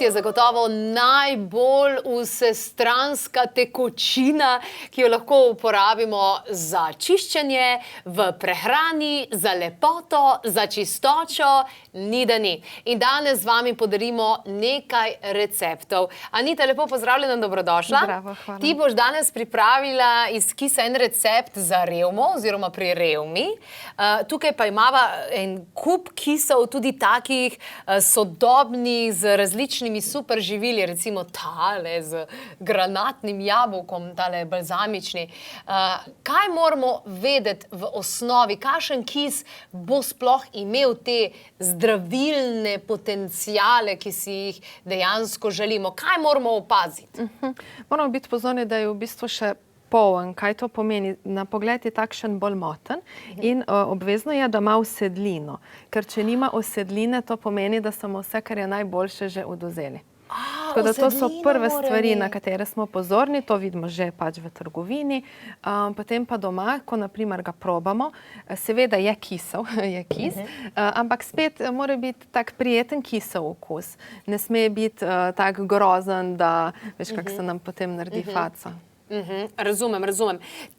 je zagotovo najbolj vsestranska tekočina, ki jo lahko uporabimo za čiščenje, v prehrani, za lepoto, za čistočo, ni da ni. In danes z vami podarimo nekaj receptov. Anita, lepo pozdravljena, dobrodošla. Zdravo, hvala. Ti boš danes pripravila iz kisa en recept za revmo, oziroma pri revmi. Tukaj pa imava en kup kisov, tudi takih sodobnih, z različnimi super živili, recimo tale z granatnim jabolkom, tale balzamični. Kaj moramo vedeti v osnovi, kakšen kis bo sploh imel te zdravilne potenciale, ki si jih dejansko želimo? Kaj moramo opaziti? Moramo biti pozorni, da je v bistvu še poln. Kaj to pomeni? Na pogled je takšen bolj moten in obvezno je, da ima usedlino. Ker če nima usedline, to pomeni, da smo vse, kar je najboljše, že odvzeli. Tako da to so prve stvari, na katere smo pozorni, to vidimo že pač v trgovini. Potem pa doma, ko naprimer ga probamo, seveda je kisel, je kis, ampak spet mora biti tak prijeten kisel okus. Ne sme biti tak grozen, da veš, kak se nam potem naredi faca. Razumem.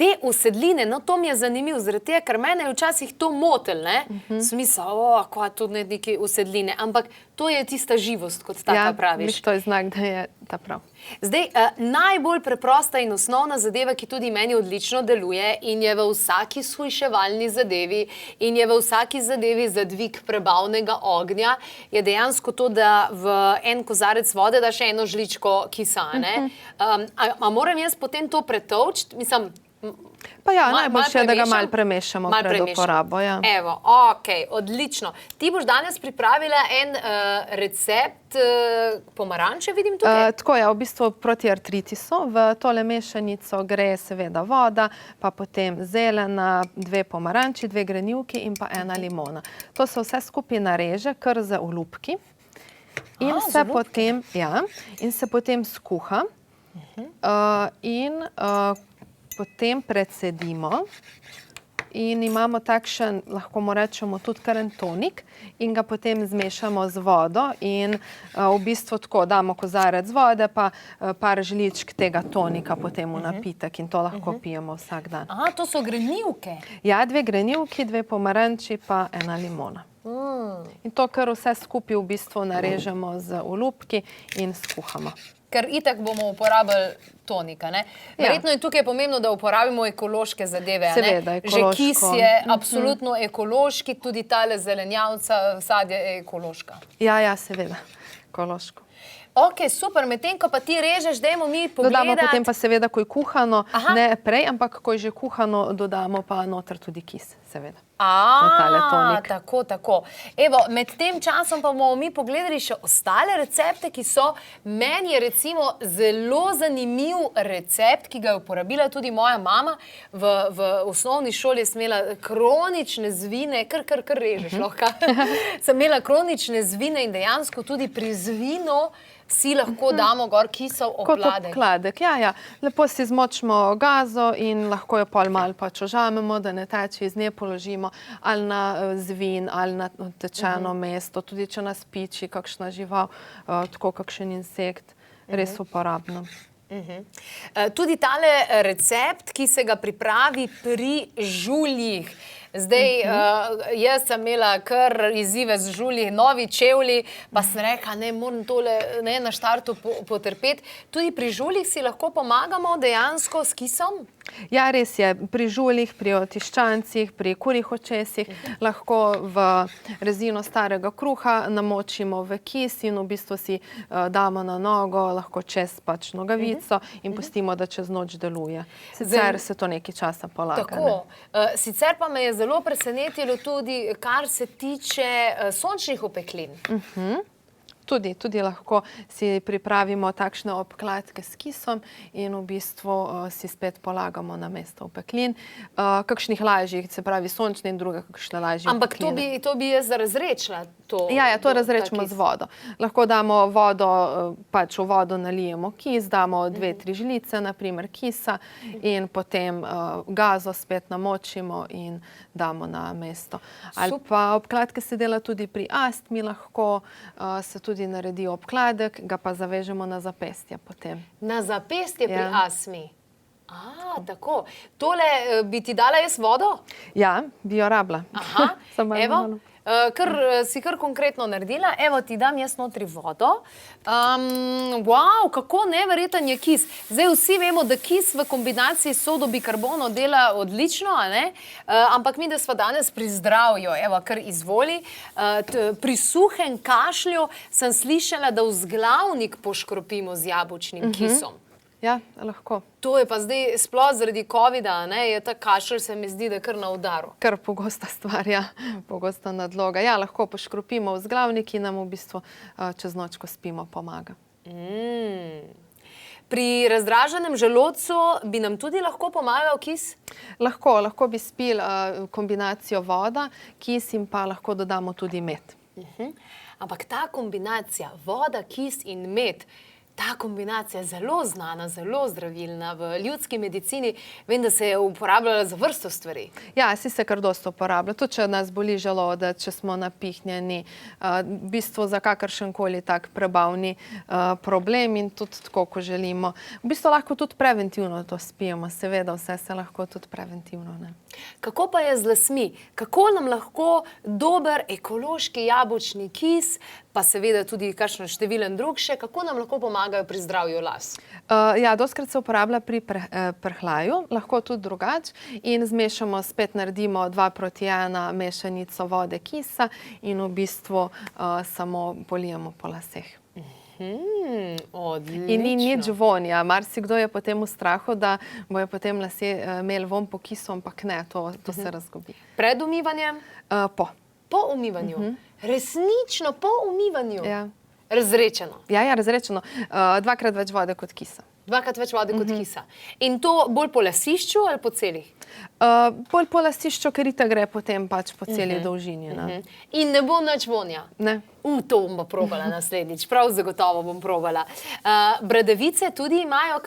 Te usedline, no to mi je zanimivo, zaradi tega, ker mene je včasih to motil, ne? Smisel, kva tudi neke usedline, ampak to je tista živost, kot taka praviš. Ja, to je znak, da je ta prav. Zdaj, najbolj preprosta in osnovna zadeva, ki tudi meni odlično deluje in je v vsaki shujševalni zadevi in je v vsaki zadevi za dvig prebavnega ognja, je dejansko to, da v en kozarec vode daš eno žličko kisa, ne? A moram jaz potem to pretolčiti? Mislim, pa ja, najboljše je, da ga malo premešamo pred uporabo. Ja. Evo, okej, odlično. Ti boš danes pripravila en recept pomaranče, vidim tukaj? Tako je, v bistvu proti artritisu. V tole mešanico gre seveda voda, pa potem zelena, 2 pomaranči, 2 grenivki in pa 1 limona. To se vse skupaj nareže kar z olupki in se potem skuha in potem precedimo in imamo takšen, lahko mu rečemo tudi kar en tonik in ga potem zmešamo z vodo in v bistvu tako damo kozarec vode pa par žličk tega tonika potem v napitek in to lahko pijemo vsak dan. Aha, to so grenivke? Ja, 2 grenivki, 2 pomaranči pa 1 limona. In to kar vse skupaj v bistvu narežemo z olupki in skuhamo. Ker itak bomo uporabili tonika, ne? Verjetno je tukaj pomembno, da uporabimo ekološke zadeve, ne? Seveda, ekološko. Že kis je absolutno ekološki, tudi tale zelenjavca, sadje je ekološka. Ja, seveda, ekološko. Ok, super, medtem ko pa ti režeš, dajmo mi pogledati. Dodamo potem pa seveda, ko je kuhano, ne prej, ampak ko je že kuhano, dodamo pa noter tudi kis, seveda. Tako. Evo, med tem časom pa bomo mi pogledali še ostale recepte, ki so, meni je recimo zelo zanimiv recept, ki ga je uporabila tudi moja mama. V osnovni šoli je imela kronične zvine, kar režeš lahko. Sem imela kronične zvine in dejansko tudi pri zvinu si lahko damo gor kisov obkladek. Kot obkladek, ja. Lepo si zmočimo gazo in lahko jo pol malo pač ožamemo, da ne teče, iz nje položimo ali na zvin, ali na tečeno mesto, tudi če nas piči kakšna žival, tako kakšen insekt, res uporabno. Tudi tale recept, ki se ga pripravi pri žuljih. Zdaj, jaz sem imela kar izzive z žulji, novi čevlji, pa sem rekla, ne, moram tole na štartu potrpeti. Tudi pri žuljih si lahko pomagamo dejansko s kisom? Ja, res je. Pri žuljih, pri otiščancih, pri kurjih očesih lahko v rezino starega kruha namočimo v kis in v bistvu si damo na nogo, lahko čez pač nogavico in pustimo, da čez noč deluje. Sicer se to nekaj časa polaga. Tako. Sicer pa me je zelo presenetilo tudi, kar se tiče sončnih opeklin. Tudi lahko si pripravimo takšne obkladke s kisom in v bistvu si spet polagamo na mesto opeklin. Kakšnih lažjih, se pravi sončne in druge kakšne lažje opekline. Ampak to bi jaz razrečila. to? To razrečemo z vodo. Lahko damo vodo, pač v vodo nalijemo kis, damo 2-3 žlice, naprimer kisa, in potem gazo spet namočimo in damo na mesto. Ali pa obkladke se dela tudi pri astmi, lahko se tudi naredi obkladek, ga pa zavežemo na zapestje potem. Na zapestje pri astmi? Tako. Tole bi ti dala jaz vodo? Ja, bi jo rabila. Aha, evo, si kar konkretno naredila. Evo, ti dam jaz notri vodo. Wow, kako neverjeten je kis. Zdaj vsi vemo, da kis v kombinaciji s sodo bikarbono dela odlično, a ne? Ampak mi, da smo danes pri zdravju, evo, kar izvoli. Pri suhem kašlju sem slišala, da vzglavnik poškropimo z jabolčnim kisom. Ja, lahko. To je pa zdaj sploh zaradi covida, ne, je ta kašelj, se mi zdi, da kar na udaru. Kar pogosta stvar, ja, pogosta nadloga. Ja, lahko poškropimo vzglavnik in nam v bistvu čez noč, ko spimo, pomaga. Pri razdraženem želodcu bi nam tudi lahko pomagal kis? Lahko bi spili kombinacijo voda, kis in pa lahko dodamo tudi med. Ampak ta kombinacija voda, kis in med, ta kombinacija je zelo znana, zelo zdravilna. V ljudski medicini vem, da se je uporabljala za vrsto stvari. Ja, se kar dosto uporablja. Tudi, če nas boli želodec, če smo napihnjeni, v bistvu za kakršenkoli tak prebavni problem in tudi tako, ko želimo. V bistvu lahko tudi preventivno to spijemo, seveda vse se lahko tudi preventivno, ne. Kako pa je z lasmi? Kako nam lahko dober ekološki jabolčni kis, pa seveda tudi kakšen številen drug še, kako nam lahko pomagajo pri zdravju las? Ja, dostikrat se uporablja pri prhljaju, lahko tudi drugače, in zmešamo, spet naredimo 2:1 mešanico vode, kisa in v bistvu samo polijemo po laseh. Odlično. In ni nič vonja. Marsikdo je potem v strahu, da bojo potem lasje imeli von po kisu, ampak ne, to se razgobi. Pred umivanjem? Po. Po umivanju? Resnično po umivanju? Ja. Razrečeno? Ja, razrečeno. 2-krat več vode kot kisa. 2-krat več vode kot kisa. In to bolj po lasišču ali po celih? Bolj po lasišču, ker itak gre potem pač po celi dolžini. In ne bo nič vonja? Ne. To bom pa probala naslednjič, prav zagotovo bom probala. Bradavice tudi imajo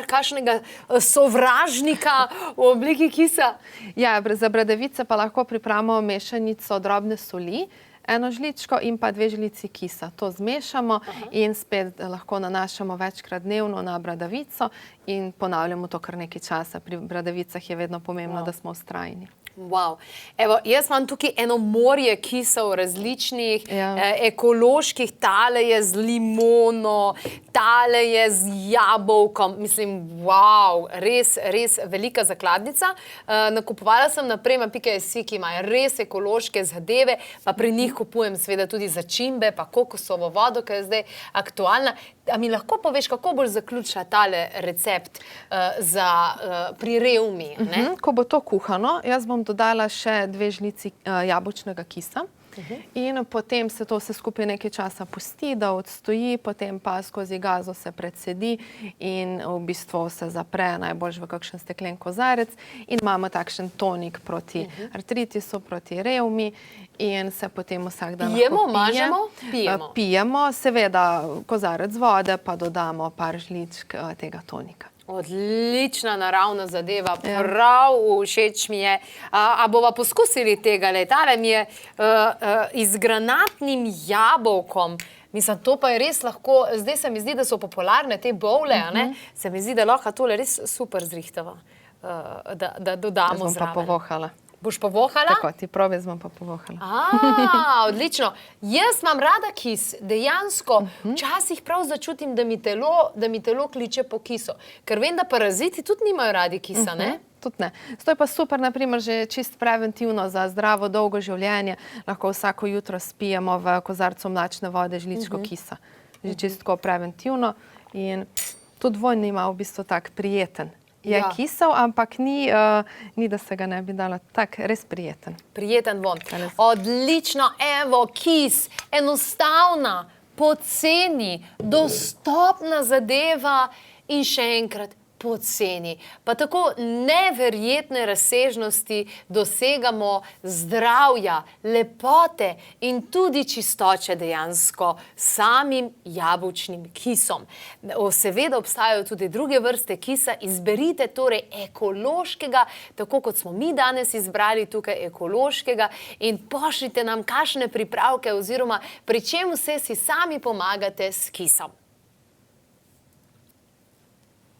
kakšnega sovražnika v obliki kisa? Ja, za bradavice pa lahko pripravimo mešanico drobne soli, 1 žličko in pa 2 žlici kisa. To zmešamo in spet lahko nanašamo večkrat dnevno na bradavico in ponavljamo to kar nekaj časa. Pri bradavicah je vedno pomembno, da smo vztrajni. Wow. Evo, jaz imam tukaj eno morje kisov različnih, ekoloških, tale je z limono, tale je z jabolkom. Mislim, wow, res velika zakladnica. Nakupovala sem na Prema.si, ki imajo res ekološke zadeve, pa pri njih kupujem seveda tudi začimbe, pa kokosovo vodo, ki je zdaj aktualna. A mi lahko poveš, kako boš zaključila tale recept pri revmi? Ko bo to kuhano, jaz bom dodala še 2 žlici jabolčnega kisa in potem se to vse skupaj nekaj časa pusti, da odstoji, potem pa skozi gazo se predsedi in v bistvu se zapre, najboljš v kakšen steklen kozarec, in imamo takšen tonik proti artritisu, proti revmi in se potem vsak dan lahko pije. Pijemo, mažemo? Pijemo. Pijemo, seveda kozarec vode, pa dodamo par žličk tega tonika. Odlična naravna zadeva, prav všeč mi je. A bova poskusili tega? Tale mi je z granatnim jabolkom. Mislim, to pa je res lahko, zdaj se mi zdi, da so popularne te bowle, se mi zdi, da lahko tole res super zrihtava, da dodamo zraven. Jaz bom pa povohala. Boš povohala? Tako, ti probi, bom pa povohala. Odlično. Jaz imam rada kis, dejansko. Včasih prav začutim, da mi telo kliče po kisu. Ker vem, da paraziti tudi nimajo radi kisa, ne? Tudi ne. To je pa super, naprimer, že čist preventivno za zdravo, dolgo življenje. Lahko vsako jutro spijemo v kozarcu mlačne vode žličko kisa. Že čistko preventivno. In tudi vonj ima v bistvu tak prijeten. Je kisel, ampak ni, da se ga ne bi dalo. Tak, res prijeten. Prijeten von. Odlično, evo, kis, enostavna, poceni, dostopna zadeva in še enkrat poceni. Pa tako neverjetne razsežnosti dosegamo zdravja, lepote in tudi čistoče dejansko samim jabolčnim kisom. Seveda obstajajo tudi druge vrste kisa, izberite torej ekološkega, tako kot smo mi danes izbrali tukaj ekološkega in pošljite nam kakšne pripravke oziroma pri čem vse si sami pomagate s kisom.